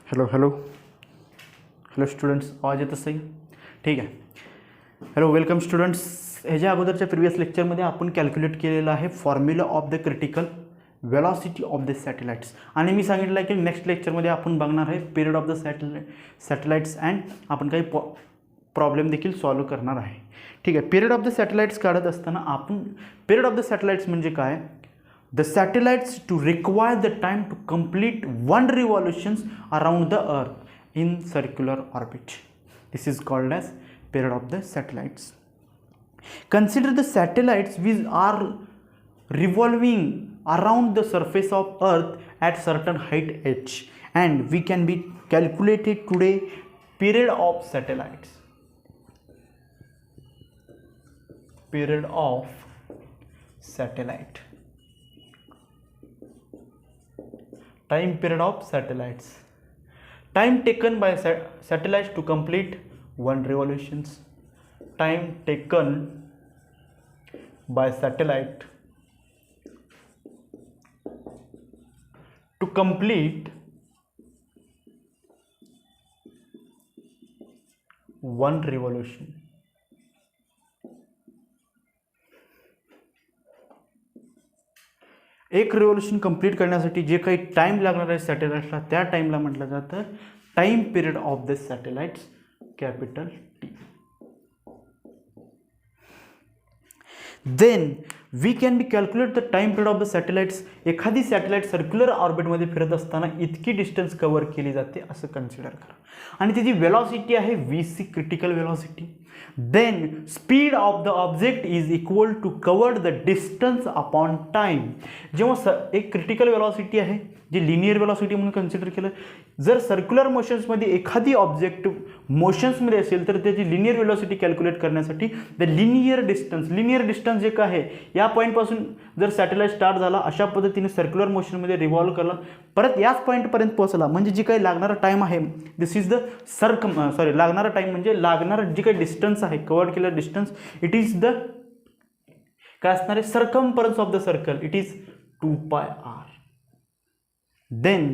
Hello hello hello students, आवाज येत सही? ठीक आहे. Hello, welcome students. ह्याच्या अगोदरच्या प्रिव्हियस लेक्चरमध्ये आपण कॅल्क्युलेट केलेलं आहे formula of the critical velocity of the satellites. आणि मी सांगितलं आहे की नेक्स्ट लेक्चरमध्ये आपण बघणार आहे period of the satellites and आपण काही प्रॉब्लेम देखील सॉल्व करणार आहे. ठीक आहे. पिरियड ऑफ द सॅटेलाइट्स काढत असताना आपण पिरियड ऑफ द सॅटेलाइट्स म्हणजे काय? The satellites to require the time to complete one revolutions around the earth in circular orbit. This is called as period of the satellites. Consider the satellites which are revolving around the surface of earth at certain height h, and we can be calculated today period of satellites. Period of satellite. Time period of satellites. Time taken by satellites to complete one revolutions. Time taken by satellite to complete one revolution. एक revolution complete करण्यासाठी जे काही time लागणार आहे सॅटेलाइट्सला त्या टाइमला म्हटलं जातं time period of the satellites, capital T. Then we can be calculate the time period of the satellites. एखादी सॅटेलाइट सर्क्युलर ऑर्बिटमध्ये फिरत असताना इतकी डिस्टन्स कव्हर केली जाते असं कन्सिडर करा. आणि त्याची वेलॉसिटी आहे VC, critical velocity. Then speed of the object is equal to covered the distance upon time. जेव्हा एक क्रिटिकल वेलॉसिटी आहे जी लिनियर वेलॉसिटी म्हणून कन्सिडर केलं. जर सर्क्युलर मोशन्समध्ये एखादी ऑब्जेक्ट मोशन्समध्ये असेल तर त्याची लिनियर वेलॉसिटी कॅल्क्युलेट करण्यासाठी द लिनियर डिस्टन्स जे काय आहे या पॉईंटपासून जर सॅटेलाइट स्टार्ट झाला अशा पद्धतीने सर्क्युलर मोशनमध्ये रिव्हॉल्व करला परत याच पॉईंटपर्यंत पोहोचला म्हणजे जी काही लागणारा टाइम आहे दिस इज द लागणारा टाइम म्हणजे लागणारा जी काही डिस्टन्स आहे कव्हर केलेला डिस्टन्स इट इज द काय असणार आहे circumference of the circle it is 2πr. Then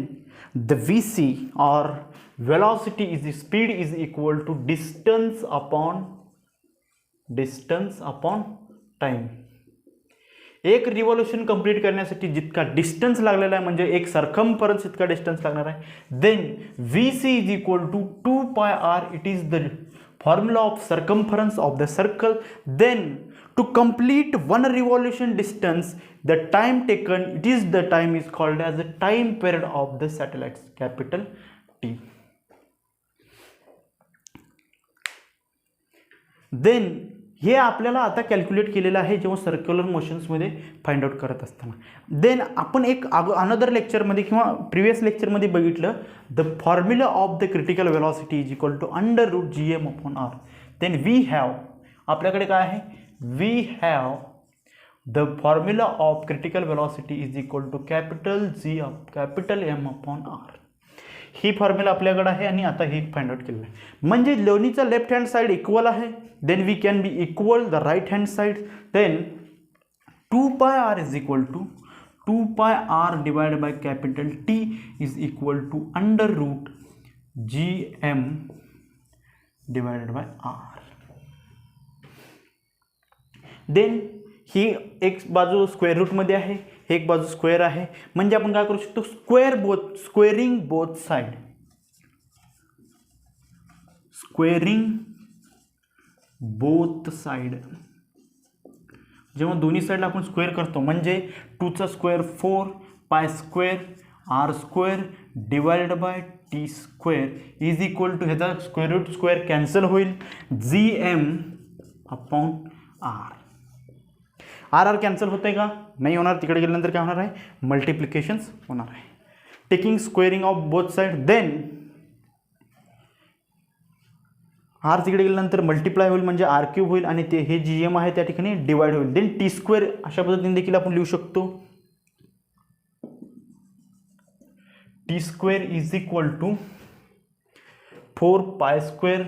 the VC or velocity is the speed is equal to distance upon time. एक रिव्होल्यूशन कंप्लीट करण्यासाठी जितका डिस्टन्स लागलेला आहे म्हणजे एक सर्कम्फरन्स इतका डिस्टन्स लागणार आहे. Then VC is equal to 2πr. It is the formula of circumference of the circle. Then to complete one revolution distance the time taken the time is called as the time period of the satellites, capital T. Then हे आपल्याला आता calculate केलेलं आहे जेव्हा circular मोशन्समध्ये find out करत असताना. Then आपण एक another लेक्चरमध्ये किंवा प्रिव्हियस लेक्चरमध्ये बघितलं the formula of the critical velocity is equal to √GM/r. Then we have आपल्याकडे काय आहे we have the formula of critical velocity is equal to capital M/r. He formula आपल्याकडे आहे आणि आता ही फाइंड आउट केलेलं आहे म्हणजे दोन्हीचा लेफ्ट हँड साइड इक्वल आहे. Then we can be equal the right hand side. Then 2πr is equal to 2πr divide by capital T is equal to √GM divided by r. Then ही एक बाजू square रूटमध्ये आहे एक बाजू square आहे म्हणजे आपण काय करू शकतो स्क्वेअरिंग बोथ साइड. जेव्हा दोन्ही साईडला आपण स्क्वेअर करतो म्हणजे 2चा square 4 pi square r square divided by t square is equal to ह्याचा स्क्वेअर रूट स्क्वेअर कॅन्सल होईल GM/r. आर कॅन्सल होते का? नाही होणार. तिकडे गेल्यानंतर काय होणार आहे मल्टिप्लिकेशन्स होणार आहे. Taking squaring of both side. Then r तिकडे गेल्यानंतर मल्टिप्लाय होईल म्हणजे r³ होईल आणि ते हे GM आहे त्या ठिकाणी डिवाइड होईल. देन t स्क्वेअर अशा पद्धतीने देखील आपण लिहू शकतो. t square is equal to 4π square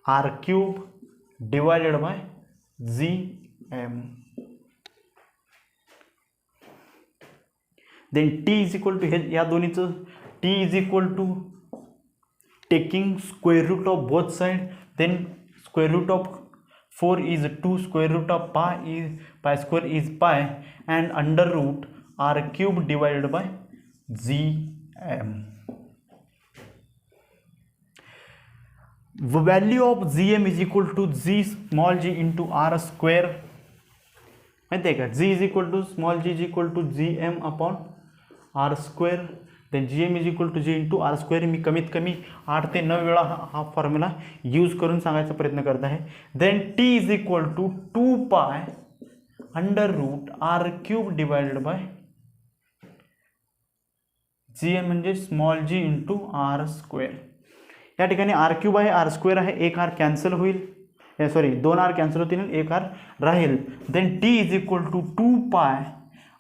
r³ divided by GM. Then T is equal to हे या दोन्हीचं t is equal to taking square root of both side, then square root of 4 is 2, square root of pi square is pi, and under root r cube divided by gm. The value of gm is equal to g small g into r square. माहिती आहे का, g is equal to small g is equal to gm upon r square. Then G M is equal to G into are square. मी कमीत कमी 8 ते 9 वेळा हा formula use करून सांगायचा प्रयत्न करत आहे. Then T is equal to 2 pi under root R cube divided by G M म्हणजे small G into are square. या ठिकाणी आर क्यूब आहे, आर स्क्वेअर आहे, एक आर कॅन्सल होईल, सॉरी 2 आर कॅन्सल होतील, एक आर राहील. Then T is equal to 2 pi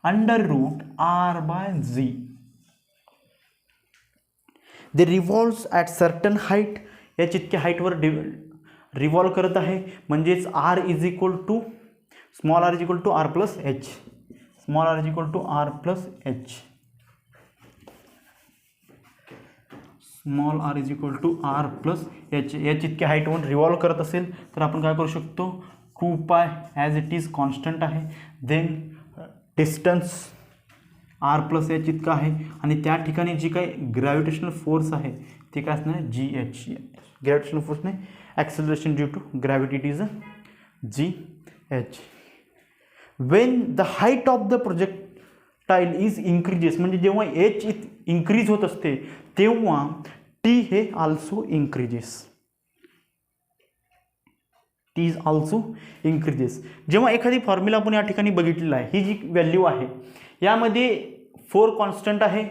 under root R by G. They revolves at certain height, या जितक्या हाईटवर रिव्हॉल्व करत आहे, म्हणजेच are is equal to small R is equal to are plus H, small R is equal to are plus H, small R is equal to are plus H. या जितक्या हाईटवर revolve करत असेल तर आपण काय करू शकतो, 2 pi as it is constant आहे. Then distance R plus H इतका आहे, आणि त्या ठिकाणी जी काही ग्रॅव्हिटेशनल फोर्स आहे ती काय असणार, जी एच. ग्रॅव्हिटेशनल फोर्स नाही, acceleration due to gravity it is G H. When the height of the projectile is increases, म्हणजे जेव्हा एच इन्क्रीज होत असते तेव्हा टी हे also increases, T is also increases. जेव्हा एखादी फॉर्म्युला आपण या ठिकाणी बघितलेला आहे, ही जी व्हॅल्यू आहे यामध्ये 4 कॉन्स्टंट आहे,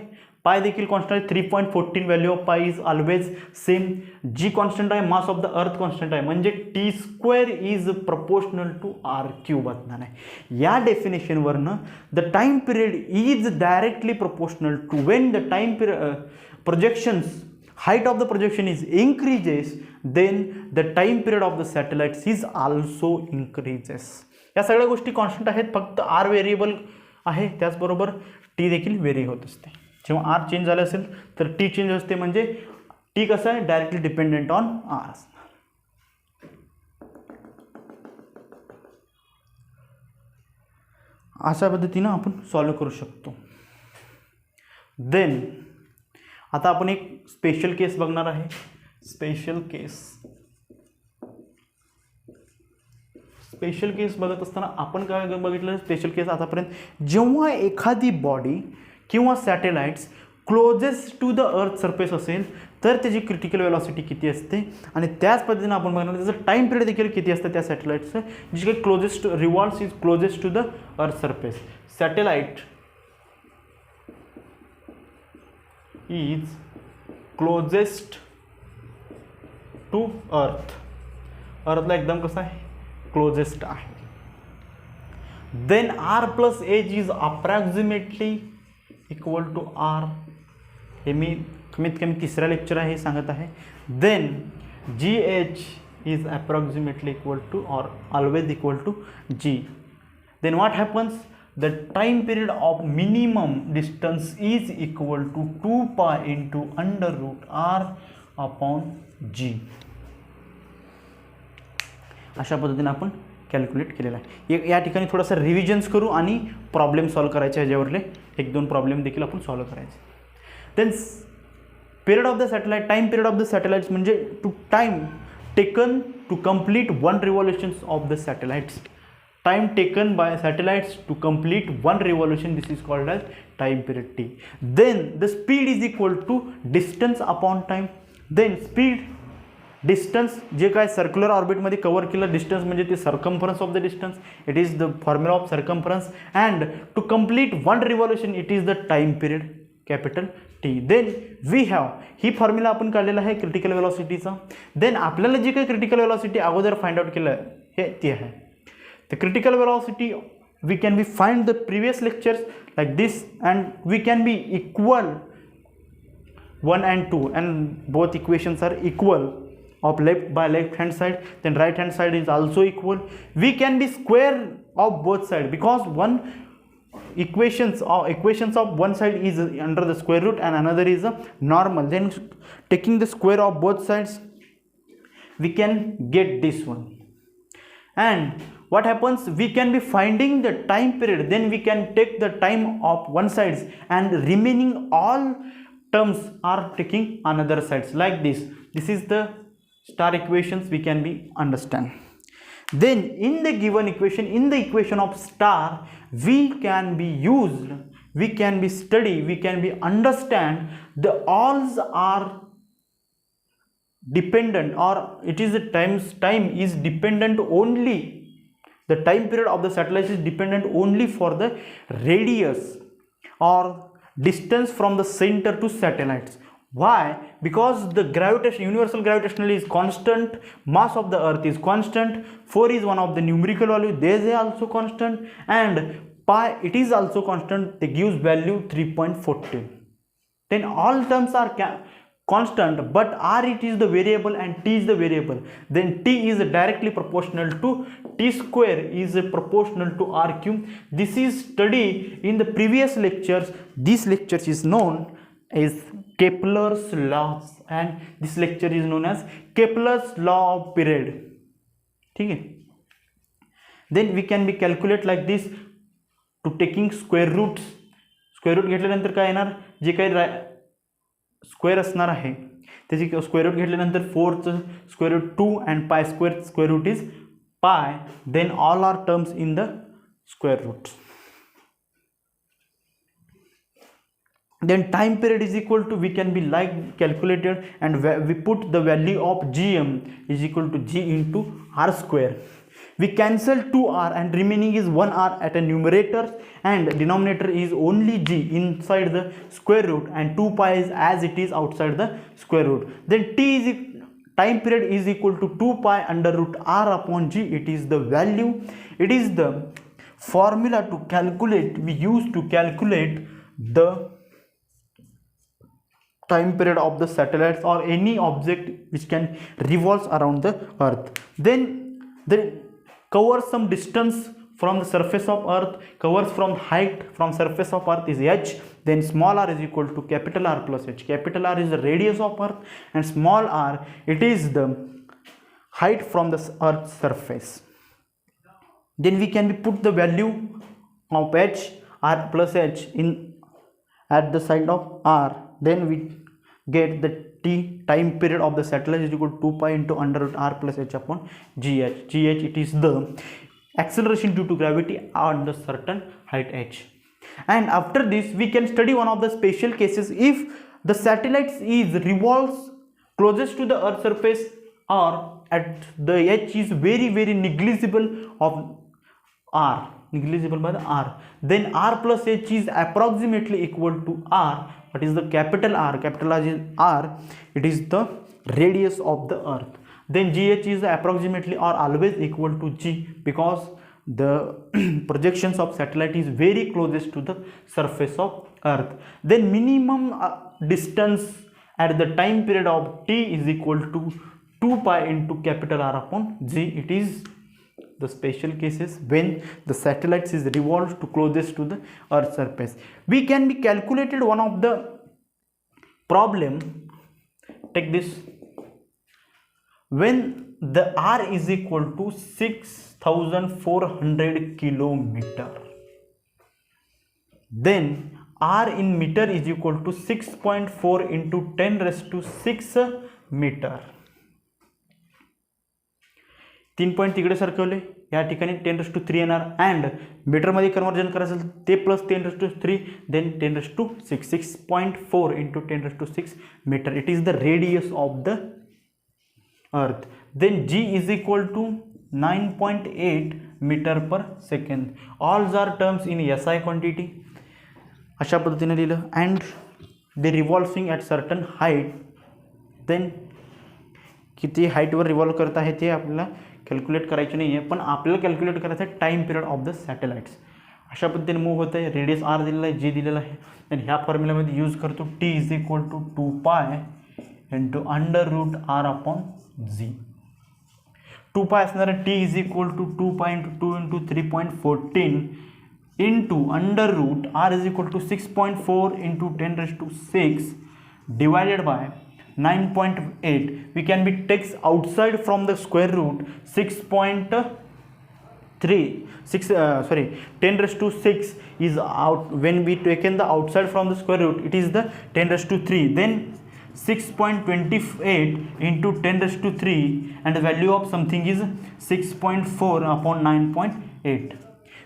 पाय देखील कॉन्स्टंट आहे, 3.14 value of pi is always same, G constant आहे, mass of the earth constant आहे, म्हणजे t square is proportional to r cube असणार आहे. या डेफिनेशनवरनं the time period is directly proportional to when the time projections height of the projection is increases, then the time period of the satellites is also increases. या सगळ्या गोष्टी constant आहेत, फक्त are variable आहे, त्याचबरोबर टी देखील very होत असते. जेव्हा आर चेंज झालं असेल तर टी चेंज असते, म्हणजे टी कसं आहे, डायरेक्टली डिपेंडेंट ऑन आर असणार. अशा पद्धतीनं आपण सॉल्व्ह करू शकतो. देन आता आपण एक स्पेशल केस बघणार आहे. स्पेशल केस बघत असताना आपण काय बघितलं, स्पेशल केस आतापर्यंत जेव्हा एखादी बॉडी किंवा satellites closest to the earth surface असेल तर त्याची क्रिटिकल वेलॉसिटी किती असते, आणि त्याच पद्धतीने आपण बघणार त्याचं टाइम पिरियड देखील किती असतं त्या सॅटेलाइटचं, जी काही closest revolves is closest to the earth surface. Satellite is closest to earth, अर्थला एकदम कसं आहे, क्लोजेस्ट आहे. Then r plus h is approximately equal to r, हे मी कमीत कमी 3ऱ्या लेक्चर आहे हे सांगत आहे. Then g h is approximately equal to or always equal to g. Then what happens, the time period of minimum distance is equal to 2 pi into under root r upon g. अशा पद्धतीने आपण calculate केलेला आहे. या ठिकाणी थोडासा रिव्हिजन्स करू आणि प्रॉब्लेम सॉल्व्ह करायचे, ह्याच्यावरले 1-2 प्रॉब्लेम देखील आपण सॉल्व्ह करायचे. Then period of the satellite, time period of the satellites म्हणजे to time taken to complete 1 revolution of the satellites. Time taken by satellites to complete 1 revolution, this is called as time period t. Then the speed is equal to distance upon time. Then speed, distance जे काय circular ऑर्बिटमध्ये cover केलं distance म्हणजे ते circumference of the distance, it is the formula of circumference, and to complete 1 revolution it is the time period capital T. Then we have, ही formula आपण काढलेला आहे क्रिटिकल वेलॉसिटीचा. देन आपल्याला जी काही क्रिटिकल वेलॉसिटी अगोदर फाइंड आउट केलं हे ती आहे. The critical velocity we can be find the previous lectures like this, and we can be equal 1 and 2, and both equations are equal of left hand side. Then right hand side is also equal. We can be square of both sides because one equations of one side is under the square root and another is a normal, then taking the square of both sides we can get this one. And what happens, we can be finding the time period, then we can take the time of one sides and remaining all terms are taking another sides, like this. This is the star equations we can be understand. Then in the given equation, in the equation of star, we can be used, we can be study, we can be understand the alls are dependent, or it is the time is dependent only, the time period of the satellites is dependent only for the radius or distance from the center to satellites. Why? Because the gravitation, universal gravitational is constant, mass of the earth is constant, 4 is one of the numerical value, they is also constant, and pi it is also constant, they gives value 3.14. then all terms are constant, but r it is the variable and t is the variable, then t is directly proportional to t square is proportional to r cube. This is studied in the previous lectures. This lecture is known as Kepler's laws, and this lecture is known as Kepler's law of period. Okay. Then we can be calculate like this to taking square roots. Square root घेतल्यानंतर काय येणार, जे काही square असणार आहे त्याची square root घेतल्यानंतर 4चं square root 2 and pi square root is pi, then all are terms in the square roots. Then time period is equal to, we can be like calculated, and we put the value of gm is equal to g into r square. We cancel 2r and remaining is 1r at a numerator, and denominator is only g inside the square root, and 2 pi is as it is outside the square root. Then t is time period is equal to 2 pi under root r upon g. It is the value, it is the formula to calculate, we use to calculate the time period of the satellites or any object which can revolve around the earth. Then covers some distance from the surface of earth, covers from height from surface of earth is h, then small r is equal to capital R plus h. Capital R is the radius of earth and small r it is the height from the earth's surface. Then we can put the value of h, r plus h in at the side of r, then we get the t time period of the satellite is equal to 2 pi into under root r plus h upon gh. Gh it is the acceleration due to gravity on the certain height h. And after this we can study one of the special cases, if the satellite is revolves closest to the earth surface or at the h is very negligible of r, negligible by the r, then r plus h is approximately equal to r. What is the capital R? Capital R is r, it is the radius of the earth. Then gh is approximately or always equal to g, because the projections of satellite is very closest to the surface of earth. Then minimum distance at the time period of t is equal to 2 pi into capital R upon g. It is the special cases when the satellites is revolved to closest to the earth surface. We can be calculated one of the problem, take this, when the r is equal to 6400 kilometer, then r in meter is equal to 6.4 into 10 raised to 6 meter. 3 point तिकडे सरकवले, या ठिकाणी 10⁻³ येणार, and मीटरमध्ये conversion करायचं ते plus 10⁻³ then 10⁻6, 6.4 into 10⁻6 metre. It is the radius of the earth. Then g is equal to 9.8 metre per second. Also are terms in SI quantity. अशा पद्धतीने लिहिलं, and they revolving at certain height. Then किती हाईटवर revolve करत आहे ते आपल्याला calculate करायचे नाही आहे, पण आपल्याला कॅल्क्युलेट करायचं आहे time period of the satellites. अशा पद्धतीने मूव्ह होतं आहे. रेडियस आर दिलेला आहे, जी दिलेला आहे, आणि ह्या फॉर्म्युल्यामध्ये यूज करतो t is equal to 2 pi into under root r upon g. 2 pi असणार आहे, t is equal to 2 pi into 2 into 3.14 into under root r is equal to 6.4 into 10 raised to 6 divided by 9.8. We can be takes outside from the square root 10 raised to 6 is out. When we taken the outside from the square root, it is the 10 raised to 3. Then 6.28 into 10 raised to 3 and the value of something is 6.4 upon 9.8.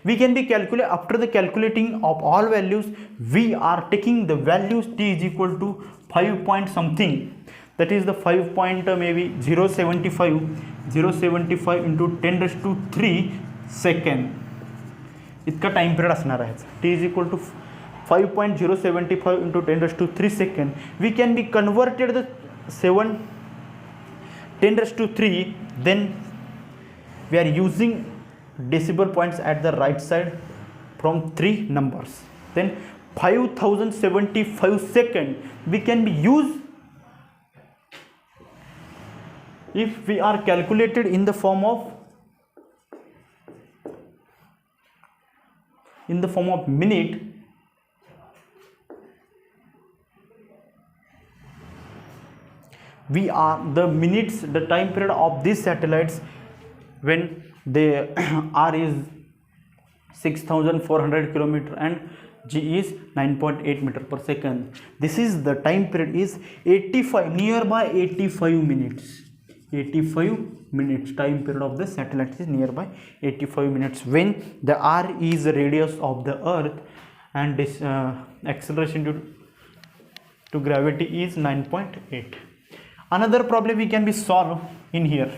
We can be calculate after the calculating of all values. We are taking the values t is equal to 5 point something, that is the 5 point maybe 0.75 into 10 raised to 3 second इतका time period असणार आहे. t is equal to 5.075 into 10 raised to 3 second. We can be converted the 10 raised to 3. Then we are using decimal points at the right side from 3 numbers. Then 5075 second we can be use if we are calculated in the form of minute. We are the minutes, the time period of these satellites when they r is 6400 kilometer and g is 9.8 meter per second. This is the time period is 85, nearby 85 minutes. 85 minutes time period of the satellite is nearby 85 minutes when the r is the radius of the earth and this acceleration due to gravity is 9.8. Another problem we can be solved in here.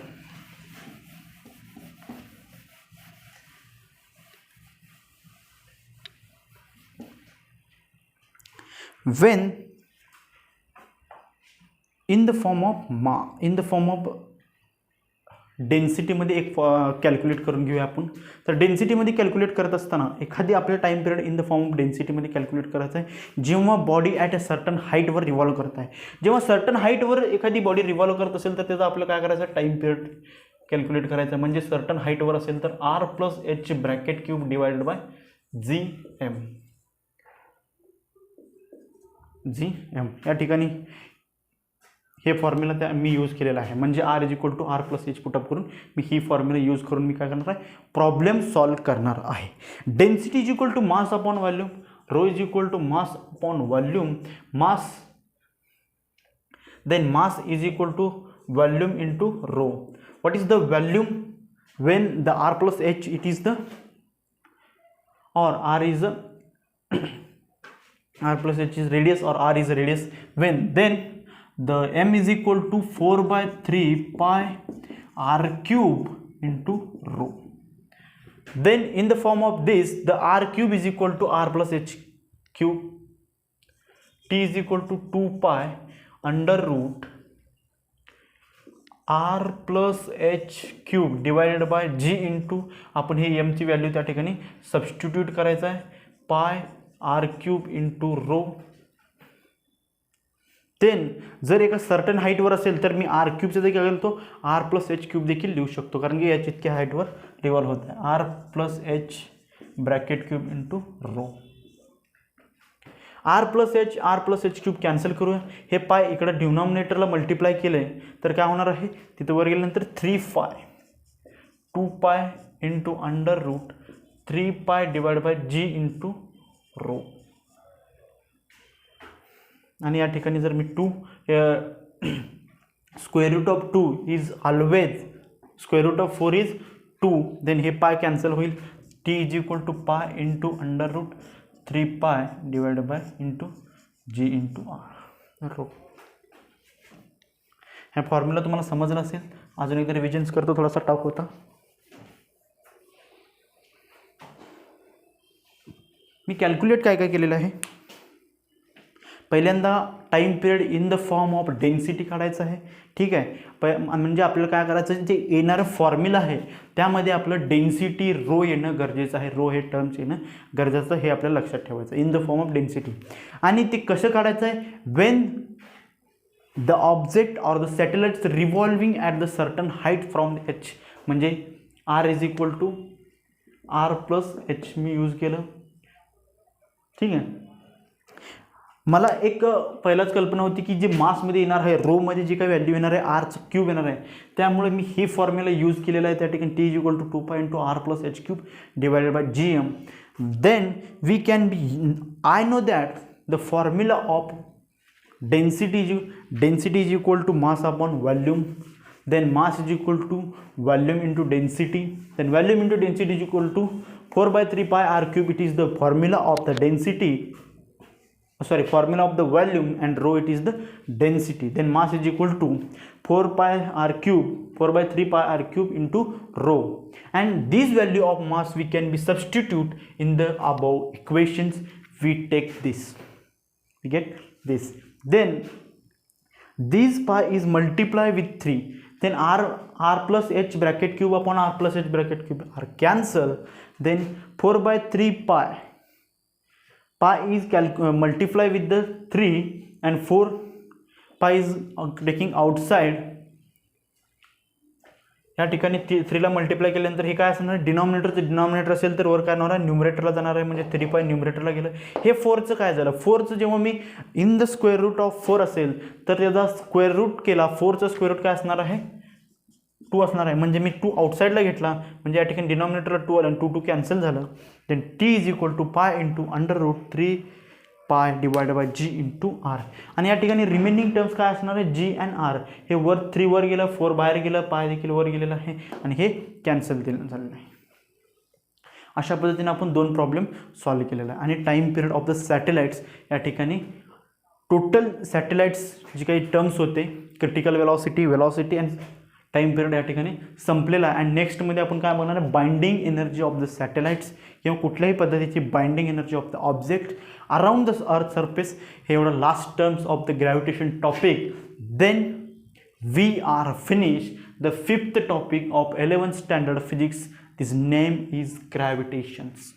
When in the form of डेन्सिटीमध्ये एक calculate करून घेऊया आपण. तर डेन्सिटीमध्ये calculate करत असताना एखादी आपल्या time period in the form of डेन्सिटीमध्ये कॅल्क्युलेट करायचं आहे जेव्हा बॉडी ॲट अ सर्टन हाईटवर रिव्हॉल्व करत आहे. जेव्हा सर्टन हाईटवर एखादी बॉडी रिव्हॉल्व करत असेल तर त्याचा आपलं काय करायचं टाइम पिरियड कॅल्क्युलेट करायचं. म्हणजे सर्टन हाईटवर असेल तर r plus h bracket cube divided by gm. या ठिकाणी हे फॉर्म्युला त्या मी यूज केलेला आहे. म्हणजे r is equal to r plus H put up करून मी ही फॉर्म्युला यूज करून मी काय करणार आहे प्रॉब्लेम सॉल्व करणार आहे. Density is equal to mass upon volume. Rho is equal to mass upon volume. Then mass is equal to volume into rho. What is the volume when the r plus h it is the or r is a r plus h is radius or r is a radius when then the m is equal to 4 by 3 pi r cube into rho. Then in the form of this the r cube is equal to r plus h cube. T is equal to 2 pi under root r plus h cube divided by g into आपण हे m ची value त्या ठिकाणी substitute करायचं आहे pi r cube into rho. देन जर एका certain हाईटवर असेल तर मी r क्यूबच्या जागी काय करतो r प्लस एच क्यूब देखील लिहू शकतो कारण की याच्या इतक्या हाईटवर रिव्हॉल्व होत आहे. r plus H bracket cube into rho. r plus H cube cancel करूया. हे पाय इकडे डिनॉमिनेटरला मल्टिप्लाय केलंय तर काय होणार आहे तिथं वर गेल्यानंतर 3 pi 2 pi into under root 3 pi divide by G into rho. आणि या ठिकाणी जर मी 2 square root of 2 is always square root of 4 is 2 then हे पाय कॅन्सल होईल. T is equal to pi into under root 3 pi divide by into G into r rho. हा formula तुम्हाला समजला असेल. अजून एकदा रिव्हिजन्स करतो, थोडासा टफ होता. मी कॅल्क्युलेट काय काय केलेलं आहे. पहिल्यांदा time period in the form of density काढायचं आहे. ठीक आहे. म्हणजे आपल्याला काय करायचं जे येणारं फॉर्म्युला आहे त्यामध्ये आपलं डेन्सिटी रो येणं गरजेचं आहे. रो हे टर्म्स येणं गरजेचं हे आपल्याला लक्षात ठेवायचं in the form of density. आणि ते कसं काढायचं आहे when the object or the satellites revolving at the certain height from h. म्हणजे r is equal to are plus h मी यूज केलं ठीक आहे. मला एक पहिलाच कल्पना होती की जे मासमध्ये येणार आहे, रोमध्ये जी काही व्हॅल्यू येणार आहे आरचं क्यूब येणार आहे, त्यामुळे मी ही फॉर्म्युला यूज केलेला आहे त्या ठिकाणी T is equal to 2 pi into R plus H cube divided by G M. Then we can be, I know that the formula of density is equal to mass upon volume, then mass is equal to volume into density, then volume into density is equal to 4 by 3 pi r cube. It is the formula of the density, formula of the volume, and rho it is the density. Then mass is equal to 4 pi r cube, 4 by 3 pi r cube into rho, and this value of mass we can be substitute in the above equations. We take this, we get this. Then this pi is multiplied with 3, then r plus h bracket cube upon r plus h bracket cube are cancel. Then 4 by 3 pi is multiplied with the 3, and 4 pi is taking outside. या ठिकाणी 3ला multiply केल्यानंतर हे काय असणार, denominator असेल तर वर काय होणार आहे, न्यूमरेटरला जाणार आहे, म्हणजे 3 पाय न्यूमरेटरला गेलं. हे 4चं काय झालं, 4चं जेव्हा मी in the square root of 4 असेल तर त्याचा स्क्वेअर रूट केला, 4चा स्क्वेअर रूट काय असणार आहे, 2 असणार आहे, म्हणजे मी 2 आउटसाईडला घेतला, म्हणजे या ठिकाणी डिनॉमिनेटरला 2 आलं आणि 2 कॅन्सल झालं. Then T is equal to pi into under root 3 pi divided by G into R. आणि या ठिकाणी रिमेनिंग टर्म्स काय असणार आहे, जी अँड आर. हे 3 वर गेलं, 4 बाहेर गेलं, पाय देखील वर गेलेलं आहे आणि हे कॅन्सल झालेलं आहे. अशा पद्धतीने आपण 2 प्रॉब्लेम सॉल्व्ह केलेला आहे. आणि time period of the satellites, या ठिकाणी टोटल सॅटेलाइट्स जे काही टर्म्स होते, critical velocity and time period या ठिकाणी संपलेला आहे. अँड नेक्स्टमध्ये आपण काय बघणार आहे, binding energy of the satellites किंवा कुठल्याही पद्धतीची binding energy of the object around the earth surface. हे एवढं last terms of the gravitation topic. Then we are finish the 5th topic of 11th standard physics. This name is ग्रॅव्हिटेशन्स.